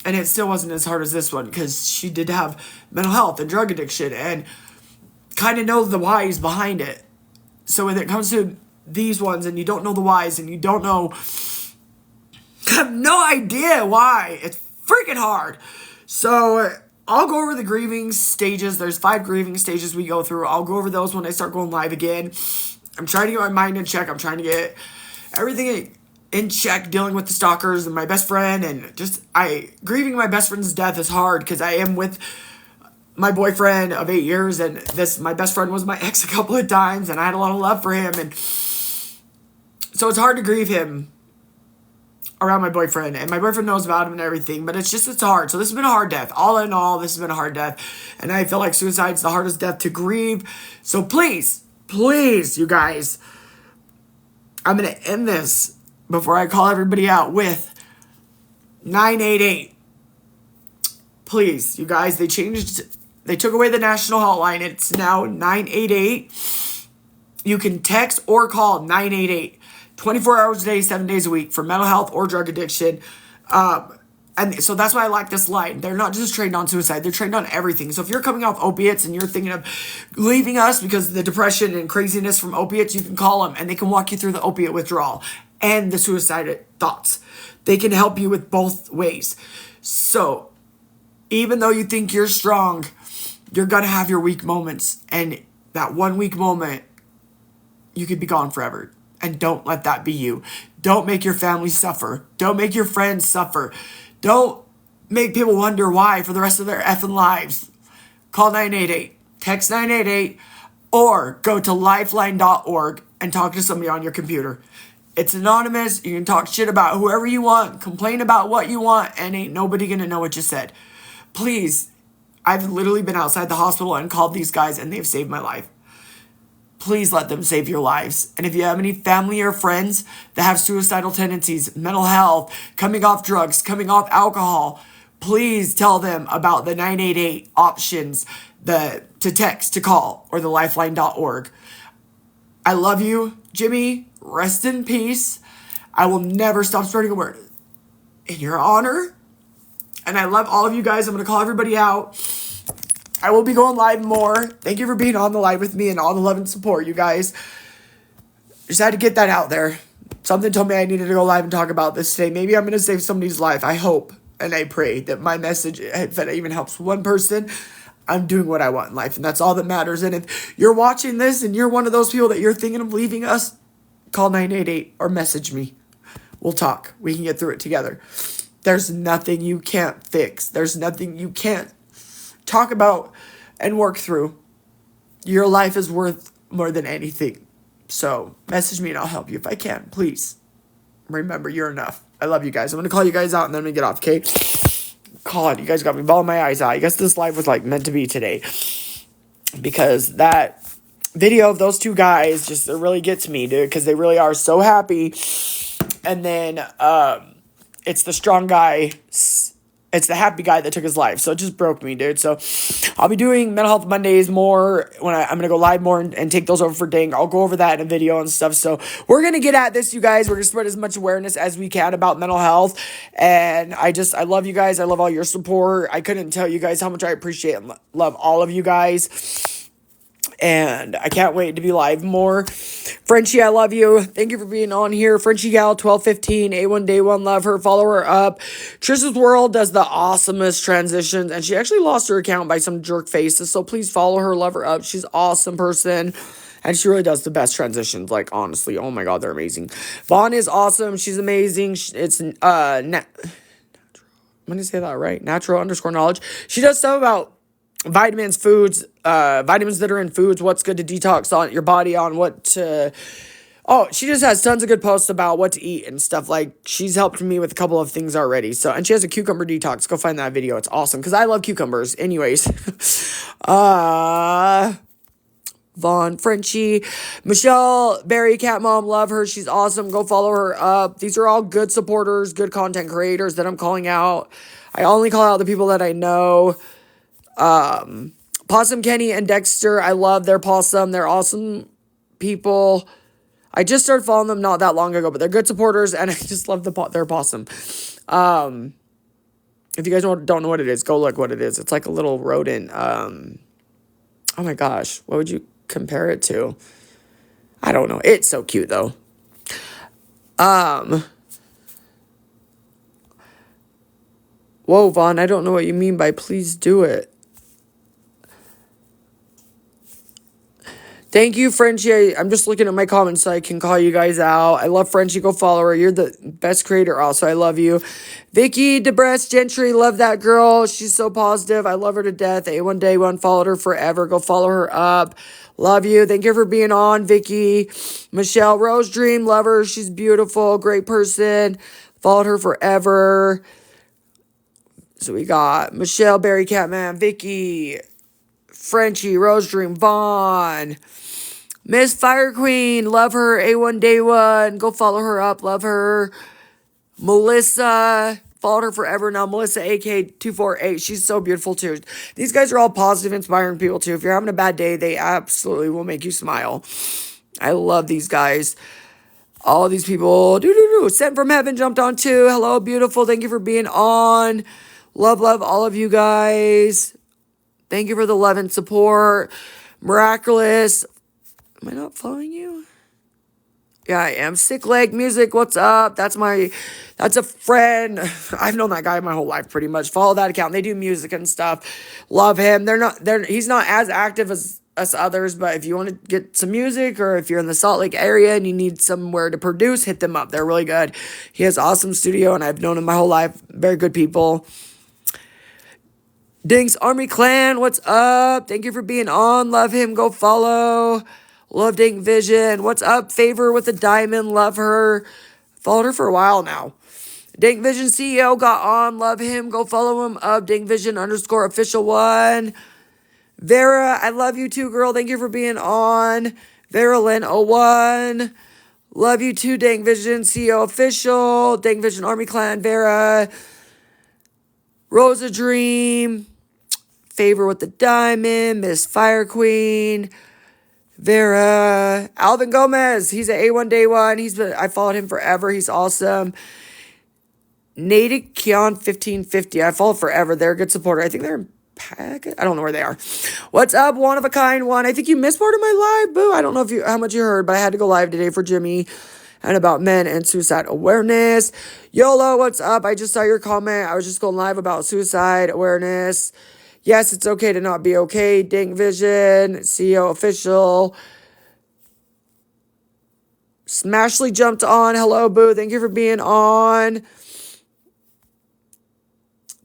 And it still wasn't as hard as this one because she did have mental health and drug addiction and kind of know the whys behind it. So when it comes to these ones and you don't know the whys and you don't know, have no idea why, it's freaking hard. So I'll go over the grieving stages. There's 5 grieving stages we go through. I'll go over those when I start going live again. I'm trying to get my mind in check. I'm trying to get everything in check, dealing with the stalkers and my best friend, and grieving my best friend's death is hard because I am with my boyfriend of 8 years, and my best friend was my ex a couple of times, and I had a lot of love for him, and so it's hard to grieve him around my boyfriend, and my boyfriend knows about him and everything, but it's hard. So this has been a hard death. All in all, this has been a hard death, and I feel like suicide's the hardest death to grieve. So please, you guys, I'm going to end this before I call everybody out with 988. Please, you guys, they took away the national hotline. It's now 988. You can text or call 988. 24 hours a day, 7 days a week for mental health or drug addiction. And so that's why I like this line. They're not just trained on suicide. They're trained on everything. So if you're coming off opiates and you're thinking of leaving us because of the depression and craziness from opiates, you can call them and they can walk you through the opiate withdrawal and the suicide thoughts. They can help you with both ways. So even though you think you're strong, you're going to have your weak moments. And that one weak moment, you could be gone forever. And don't let that be you. Don't make your family suffer. Don't make your friends suffer. Don't make people wonder why for the rest of their effing lives. call 988, text 988, or go to lifeline.org and talk to somebody on your computer. It's anonymous. You can talk shit about whoever you want, complain about what you want, and ain't nobody gonna know what you said. Please, I've literally been outside the hospital and called these guys, and they've saved my life. Please let them save your lives. And if you have any family or friends that have suicidal tendencies, mental health, coming off drugs, coming off alcohol, please tell them about the 988 options, to text, to call, or the lifeline.org. I love you, Jimmy. Rest in peace. I will never stop spreading a word in your honor. And I love all of you guys. I'm going to call everybody out. I will be going live more. Thank you for being on the live with me and all the love and support, you guys. Just had to get that out there. Something told me I needed to go live and talk about this today. Maybe I'm going to save somebody's life. I hope and I pray that my message, if it even helps one person, I'm doing what I want in life. And that's all that matters. And if you're watching this and you're one of those people that you're thinking of leaving us, call 988 or message me. We'll talk. We can get through it together. There's nothing you can't fix. There's nothing you can't talk about and work through. Your life is worth more than anything. So message me and I'll help you if I can. Please remember, you're enough. I love you guys. I'm going to call you guys out and then I'm going to get off, okay? God, you guys got me bawling my eyes out. I guess this live was like meant to be today. Because that video of those two guys just, it really gets me, dude. Because they really are so happy. And then it's the strong guy. It's the happy guy that took his life. So it just broke me, dude. So I'll be doing Mental Health Mondays more when I'm going to go live more and take those over for Ding. I'll go over that in a video and stuff. So we're going to get at this, you guys. We're going to spread as much awareness as we can about mental health. And I love you guys. I love all your support. I couldn't tell you guys how much I appreciate and love all of you guys. And I can't wait to be live more. Frenchie, I love you. Thank you for being on here. Frenchie Gal 1215, A1 Day 1, love her. Follow her up. Trish's World does the awesomest transitions. And she actually lost her account by some jerk faces. So please follow her, love her up. She's an awesome person. And she really does the best transitions. Like, honestly, oh my God, they're amazing. Vaughn is awesome. She's amazing. It's, I'm going to say that right. Natural_knowledge. She does stuff about vitamins, foods, vitamins that are in foods, what's good to detox on your body, on what to... Oh, she just has tons of good posts about what to eat and stuff. Like, she's helped me with a couple of things already. So, and she has a cucumber detox. Go find that video. It's awesome, because I love cucumbers. Anyways. Vaughn, Frenchie, Michelle, Barry, Cat Mom, love her. She's awesome. Go follow her up. These are all good supporters, good content creators that I'm calling out. I only call out the people that I know. Possum Kenny and Dexter, I love their possum. They're awesome people. I just started following them not that long ago, but they're good supporters, and I just love their possum. If you guys don't know what it is, go look what it is. It's like a little rodent. Oh my gosh, what would you compare it to? I don't know. It's so cute though. Whoa, Vaughn, I don't know what you mean by please do it. Thank you, Frenchie. I'm just looking at my comments so I can call you guys out. I love Frenchie. Go follow her. You're the best creator also. I love you. Vicky DeBrest Gentry. Love that girl. She's so positive. I love her to death. A1 Day 1. Followed her forever. Go follow her up. Love you. Thank you for being on, Vicky. Michelle Rose Dream. Love her. She's beautiful. Great person. Followed her forever. So we got Michelle, Barry Catman, Vicky, Frenchie, Rose Dream, Vaughn, Miss Fire Queen, love her, A1 Day 1, go follow her up, love her. Melissa, followed her forever now, Melissa AK248, she's so beautiful too. These guys are all positive, inspiring people too. If you're having a bad day, they absolutely will make you smile. I love these guys. All these people, sent from heaven, jumped on too. Hello, beautiful, thank you for being on. Love all of you guys. Thank you for the love and support. Miraculous. Am I not following you? Yeah, I am. Sick Leg Music, what's up? That's a friend. I've known that guy my whole life pretty much. Follow that account. They do music and stuff. Love him. He's not as active as us others, but if you want to get some music or if you're in the Salt Lake area and you need somewhere to produce, hit them up. They're really good. He has an awesome studio and I've known him my whole life. Very good people. Dinks Army Clan, what's up? Thank you for being on. Love him. Go follow. Love Dink Vision. What's up? Favor with a diamond. Love her. Followed her for a while now. Dink Vision CEO got on. Love him. Go follow him up. Dink Vision _ official one. Vera, I love you too, girl. Thank you for being on. Vera Lynn 01. Love you too, Dink Vision CEO official. Dink Vision Army Clan. Vera. Rosa Dream. Favor with the diamond. Miss Fire Queen. Vera. Alvin Gomez. He's an A1 Day One. I followed him forever. He's awesome. Natick Keon 1550. I followed forever. They're a good supporter. I think they're in Packet. I don't know where they are. What's up, one of a kind one? I think you missed part of my live, boo. I don't know how much you heard, but I had to go live today for Jimmy and about men and suicide awareness. YOLO, what's up? I just saw your comment. I was just going live about suicide awareness. Yes, it's okay to not be okay. Dink Vision, CEO official. Smashly jumped on. Hello, boo. Thank you for being on.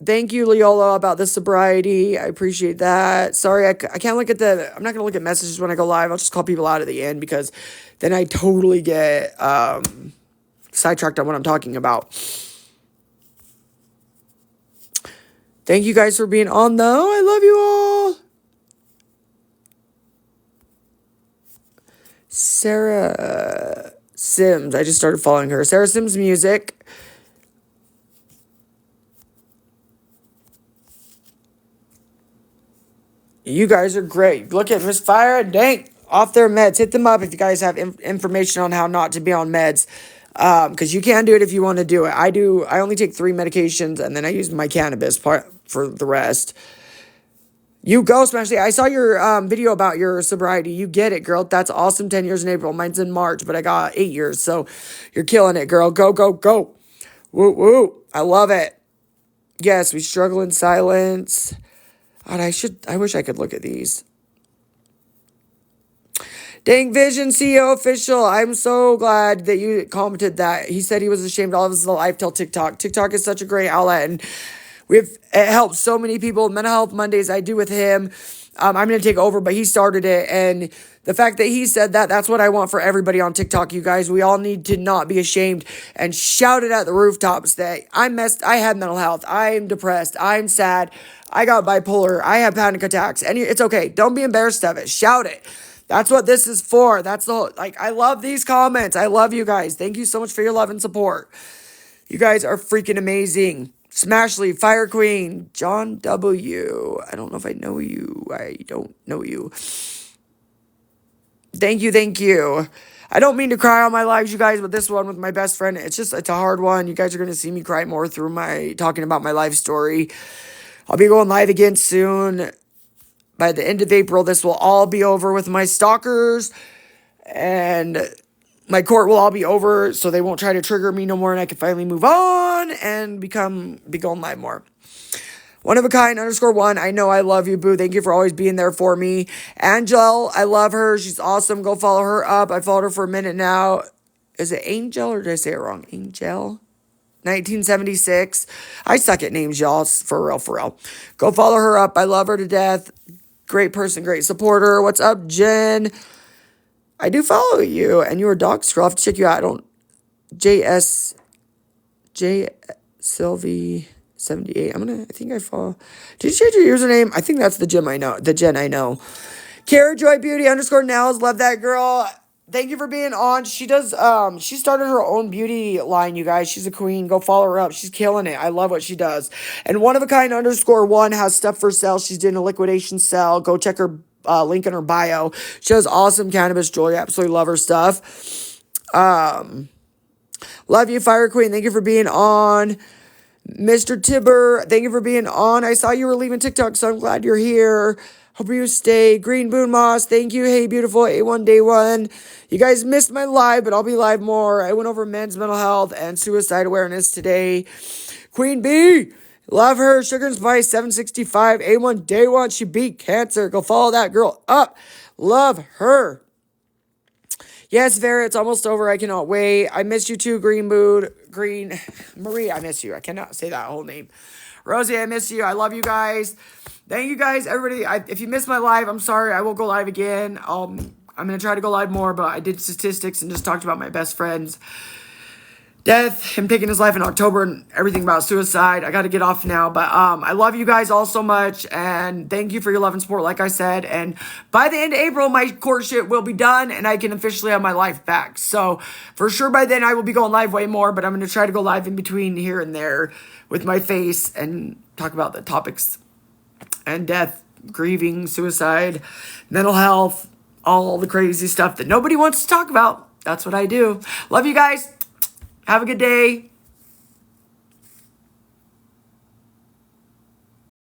Thank you, Leola, about the sobriety. I appreciate that. Sorry, I can't look at I'm not going to look at messages when I go live. I'll just call people out at the end because then I totally get sidetracked on what I'm talking about. Thank you guys for being on, though. I love you all. Sarah Sims. I just started following her. Sarah Sims Music. You guys are great. Look at Miss Fire and Dank off their meds. Hit them up if you guys have information on how not to be on meds. Because you can do it if you want to do it. I only take 3 medications and then I use my cannabis part for the rest. You go, Smashly. I saw your video about your sobriety. You get it, girl. That's awesome. 10 years in April. Mine's in March, but I got 8 years. So you're killing it, girl. Go, go, go. Woo, woo. I love it. Yes, we struggle in silence. God, I wish I could look at these. Dink Vision CEO official. I'm so glad that you commented that. He said he was ashamed of all of his life till TikTok. TikTok is such a great outlet, and it helped so many people. Mental Health Mondays I do with him. I'm going to take over, but he started it, and the fact that he said that, that's what I want for everybody on TikTok, you guys. We all need to not be ashamed and shout it at the rooftops that I had mental health. I am depressed. I'm sad. I got bipolar. I have panic attacks. And it's okay. Don't be embarrassed of it. Shout it. That's what this is for. That's the whole, I love these comments. I love you guys. Thank you so much for your love and support. You guys are freaking amazing. Smashly, Fire Queen, John W. I don't know if I know you. I don't know you. Thank you, thank you. I don't mean to cry on my lives, you guys, but this one with my best friend, it's a hard one. You guys are going to see me cry more through talking about my life story. I'll be going live again soon. By the end of April, this will all be over with my stalkers. And my court will all be over, so they won't try to trigger me no more, and I can finally move on and be going live more. One of a kind _1. I know I love you, boo. Thank you for always being there for me. Angel, I love her. She's awesome. Go follow her up. I followed her for a minute now. Is it Angel or did I say it wrong? Angel? 1976. I suck at names, y'all. For real, for real. Go follow her up. I love her to death. Great person, great supporter. What's up, Jen? I do follow you, and you're a dog girl. I'll have to check you out. I don't. J Sylvie 78. I think I follow. Did you change your username? I think that's the Jen I know. Kara Joy Beauty _Nails. Love that girl. Thank you for being on. She does, she started her own beauty line, you guys. She's a queen. Go follow her up. She's killing it. I love what she does. And one of a kind _1 has stuff for sale. She's doing a liquidation sale. Go check her link in her bio. She has awesome cannabis jewelry. Absolutely love her stuff. Love you, Fire Queen. Thank you for being on. Mr. Tibber, thank you for being on. I saw you were leaving TikTok, so I'm glad you're here. Hope you stay. Green Boon Moss, thank you. Hey, beautiful. A1 Day One. You guys missed my live, but I'll be live more. I went over men's mental health and suicide awareness today. Queen Bee, love her. Sugar and Spice 765. A1 Day One. She beat cancer. Go follow that girl up. Love her. Yes, Vera, it's almost over. I cannot wait. I miss you too, Green Marie, I miss you. I cannot say that whole name. Rosie, I miss you. I love you guys. Thank you guys, everybody. If you missed my live, I'm sorry. I will go live again. I'm going to try to go live more, but I did statistics and just talked about my best friend's death, him taking his life in October, and everything about suicide. I got to get off now, but I love you guys all so much, and thank you for your love and support, like I said. And by the end of April, my courtship will be done, and I can officially have my life back. So for sure by then, I will be going live way more, but I'm going to try to go live in between here and there with my face and talk about the topics and death, grieving, suicide, mental health, all the crazy stuff that nobody wants to talk about. That's what I do. Love you guys. Have a good day.